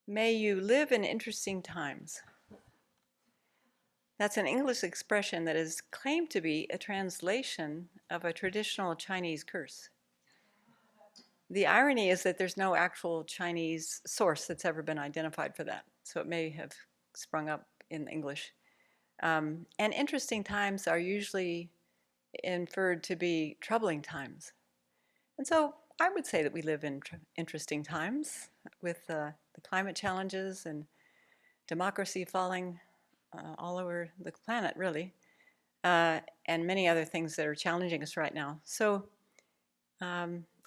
May you live in interesting times. That's an English expression that is claimed to be a translation of a traditional Chinese curse. The irony is that there's no actual Chinese source that's ever been identified for that, so it may have sprung up in English. And interesting times are usually inferred to be troubling times. And so I would say that we live in interesting times with the climate challenges and democracy falling all over the planet, really, and many other things that are challenging us right now. So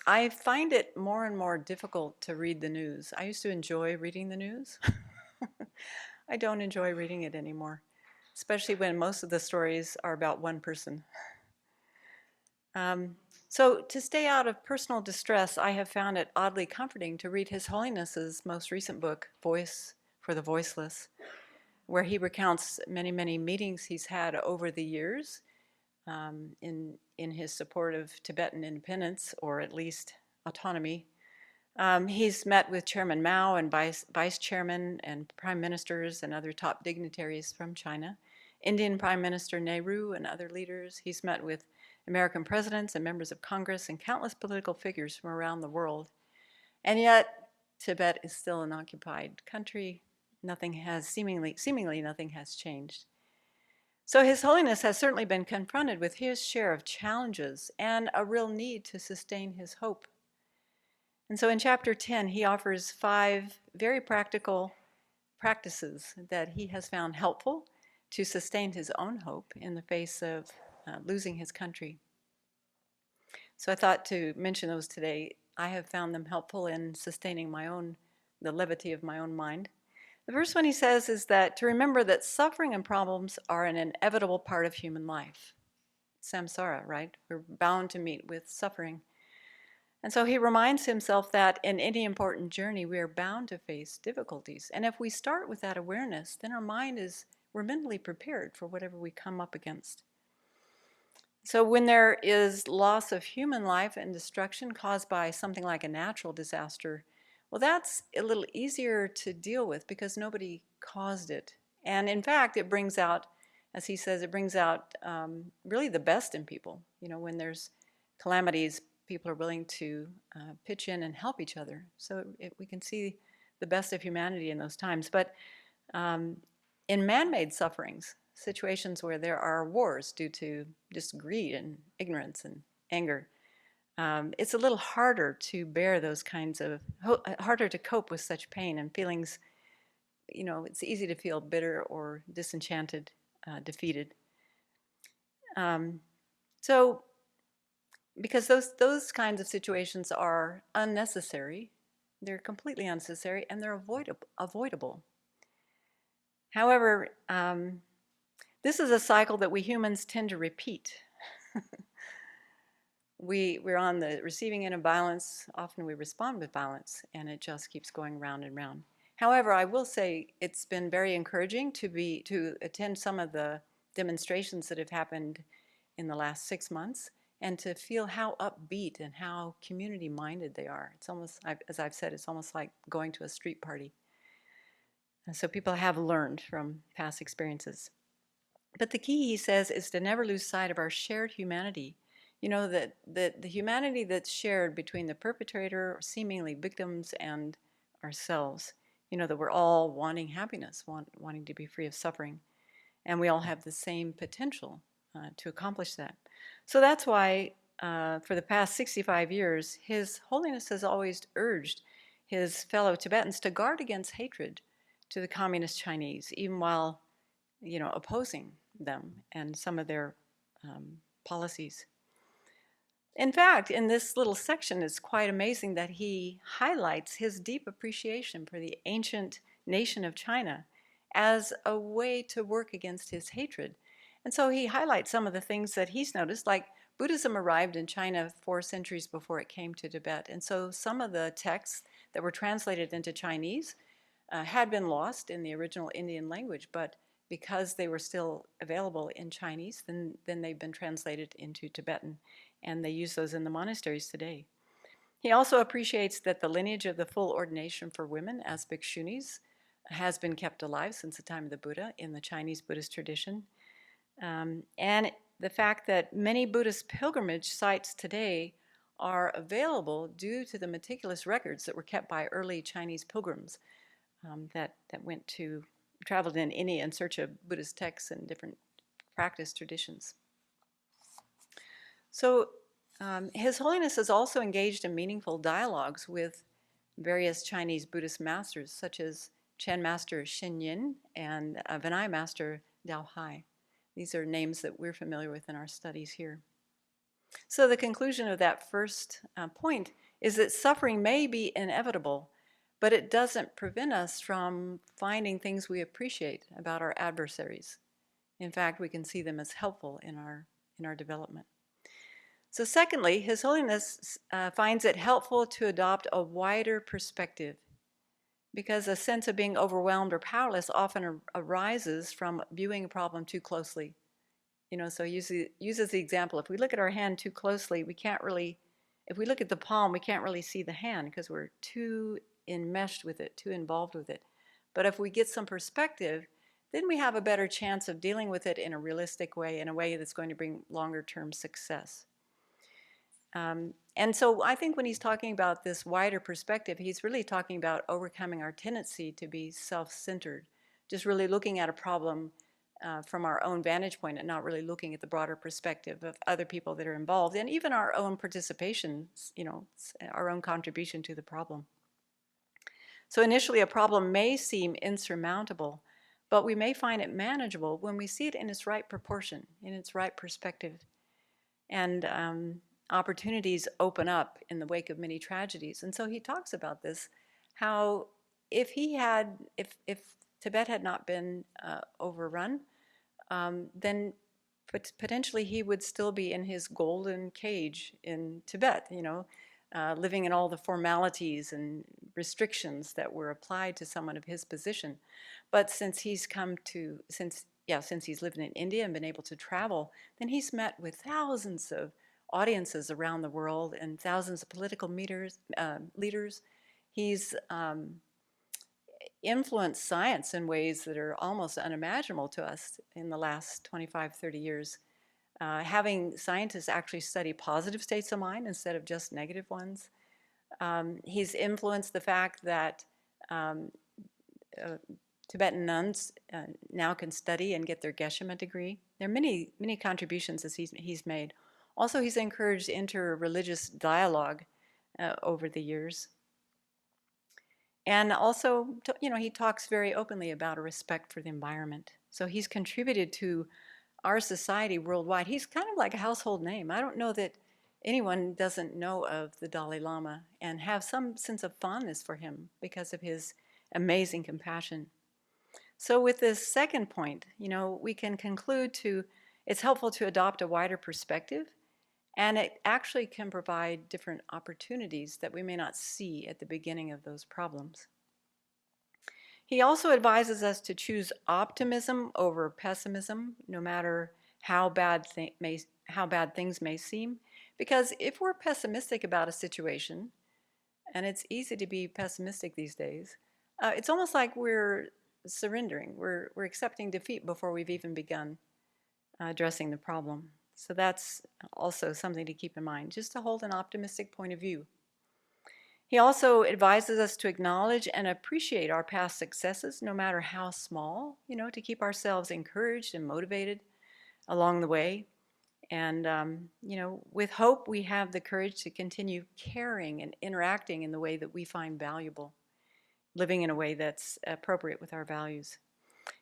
I find it more and more difficult to read the news. I used to enjoy reading the news. I don't enjoy reading it anymore, especially when most of the stories are about one person. So to stay out of personal distress, I have found it oddly comforting to read His Holiness's most recent book, Voice for the Voiceless, where he recounts many, many meetings he's had over the years in his support of Tibetan independence, or at least autonomy. He's met with Chairman Mao and Vice Chairman and Prime Ministers and other top dignitaries from China, Indian Prime Minister Nehru and other leaders. He's met with American presidents and members of Congress and countless political figures from around the world. And yet, Tibet is still an occupied country. Nothing has, seemingly nothing has changed. So His Holiness has certainly been confronted with his share of challenges and a real need to sustain his hope. And so in chapter 10, he offers 5 very practical practices that he has found helpful to sustain his own hope in the face of losing his country. So I thought to mention those today. I have found them helpful in sustaining the levity of my own mind. The first one he says is that to remember that suffering and problems are an inevitable part of human life. Samsara, right? We're bound to meet with suffering. And so he reminds himself that in any important journey, we are bound to face difficulties. And if we start with that awareness, then we're mentally prepared for whatever we come up against. So when there is loss of human life and destruction caused by something like a natural disaster, well, that's a little easier to deal with because nobody caused it. And in fact, it brings out, as he says, it brings out really the best in people. You know, when there's calamities, people are willing to pitch in and help each other. So we can see the best of humanity in those times. But in man-made sufferings, situations where there are wars due to just greed and ignorance and anger, it's a little harder to bear those kinds of, harder to cope with such pain and feelings. You know, it's easy to feel bitter or disenchanted, defeated. So because those kinds of situations are unnecessary, they're completely unnecessary, and they're avoidable. However, this is a cycle that we humans tend to repeat. We're on the receiving end of violence. Often we respond with violence, and it just keeps going round and round. However, I will say it's been very encouraging to attend some of the demonstrations that have happened in the last 6 months, and to feel how upbeat and how community-minded they are. It's almost, as I've said, it's almost like going to a street party. And so people have learned from past experiences. But the key, he says, is to never lose sight of our shared humanity. You know, that the humanity that's shared between the perpetrator, or seemingly victims, and ourselves. You know, that we're all wanting happiness, wanting to be free of suffering. And we all have the same potential to accomplish that. So that's why for the past 65 years, His Holiness has always urged his fellow Tibetans to guard against hatred to the communist Chinese, even while, you know, opposing them and some of their policies. In fact, in this little section, it's quite amazing that he highlights his deep appreciation for the ancient nation of China as a way to work against his hatred. And so he highlights some of the things that he's noticed, like Buddhism arrived in China 4 centuries before it came to Tibet. And so some of the texts that were translated into Chinese had been lost in the original Indian language, but because they were still available in Chinese, then they've been translated into Tibetan, and they use those in the monasteries today. He also appreciates that the lineage of the full ordination for women as bhikshunis has been kept alive since the time of the Buddha in the Chinese Buddhist tradition. And the fact that many Buddhist pilgrimage sites today are available due to the meticulous records that were kept by early Chinese pilgrims that traveled in India in search of Buddhist texts and different practice traditions. So His Holiness has also engaged in meaningful dialogues with various Chinese Buddhist masters, such as Chen Master Xin Yin and Vinaya Master Dao Hai. These are names that we're familiar with in our studies here. So the conclusion of that first point is that suffering may be inevitable, but it doesn't prevent us from finding things we appreciate about our adversaries. In fact, we can see them as helpful in our development. So secondly, His Holiness finds it helpful to adopt a wider perspective, because a sense of being overwhelmed or powerless often arises from viewing a problem too closely. So he uses the example, if we look at our hand too closely, if we look at the palm, we can't really see the hand because we're too enmeshed with it, too involved with it. But if we get some perspective, then we have a better chance of dealing with it in a realistic way, in a way that's going to bring longer-term success. And so I think when he's talking about this wider perspective, he's really talking about overcoming our tendency to be self-centered, just really looking at a problem from our own vantage point and not really looking at the broader perspective of other people that are involved, and even our own participation, our own contribution to the problem. So initially, a problem may seem insurmountable, but we may find it manageable when we see it in its right proportion, in its right perspective. And opportunities open up in the wake of many tragedies. And so he talks about this, how if Tibet had not been overrun, then potentially he would still be in his golden cage in Tibet, living in all the formalities and restrictions that were applied to someone of his position. But since he's lived in India and been able to travel, then he's met with thousands of audiences around the world and thousands of political leaders. He's influenced science in ways that are almost unimaginable to us in the last 25, 30 years. Having scientists actually study positive states of mind instead of just negative ones. He's influenced the fact that Tibetan nuns now can study and get their Geshe degree. There are many, many contributions that he's made. Also, he's encouraged inter-religious dialogue over the years. And also, he talks very openly about a respect for the environment. So he's contributed to our society worldwide. He's kind of like a household name. I don't know that anyone doesn't know of the Dalai Lama and have some sense of fondness for him because of his amazing compassion. So with this second point, we can conclude it's helpful to adopt a wider perspective, and it actually can provide different opportunities that we may not see at the beginning of those problems. He also advises us to choose optimism over pessimism, no matter how bad things may seem. Because if we're pessimistic about a situation, and it's easy to be pessimistic these days, it's almost like we're surrendering. We're accepting defeat before we've even begun addressing the problem. So that's also something to keep in mind, just to hold an optimistic point of view. He also advises us to acknowledge and appreciate our past successes, no matter how small, to keep ourselves encouraged and motivated along the way. And, with hope, we have the courage to continue caring and interacting in the way that we find valuable, living in a way that's appropriate with our values.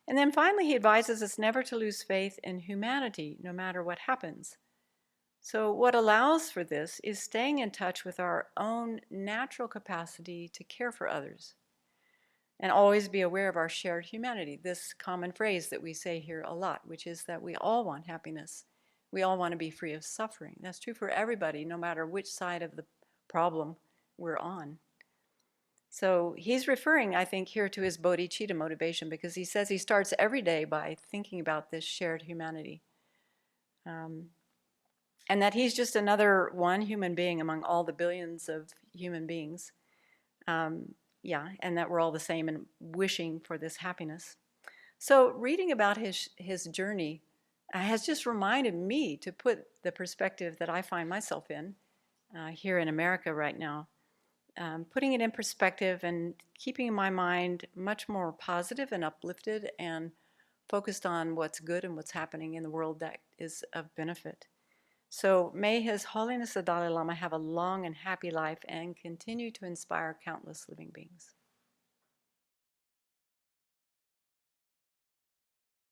And then finally, he advises us never to lose faith in humanity, no matter what happens. So what allows for this is staying in touch with our own natural capacity to care for others, and always be aware of our shared humanity, this common phrase that we say here a lot, which is that we all want happiness. We all want to be free of suffering. That's true for everybody, no matter which side of the problem we're on. So he's referring, I think, here to his bodhicitta motivation, because he says he starts every day by thinking about this shared humanity. and that he's just another one human being among all the billions of human beings. Yeah, and that we're all the same and wishing for this happiness. So reading about his journey has just reminded me to put the perspective that I find myself in here in America right now, putting it in perspective and keeping my mind much more positive and uplifted and focused on what's good and what's happening in the world that is of benefit. So may His Holiness the Dalai Lama have a long and happy life and continue to inspire countless living beings.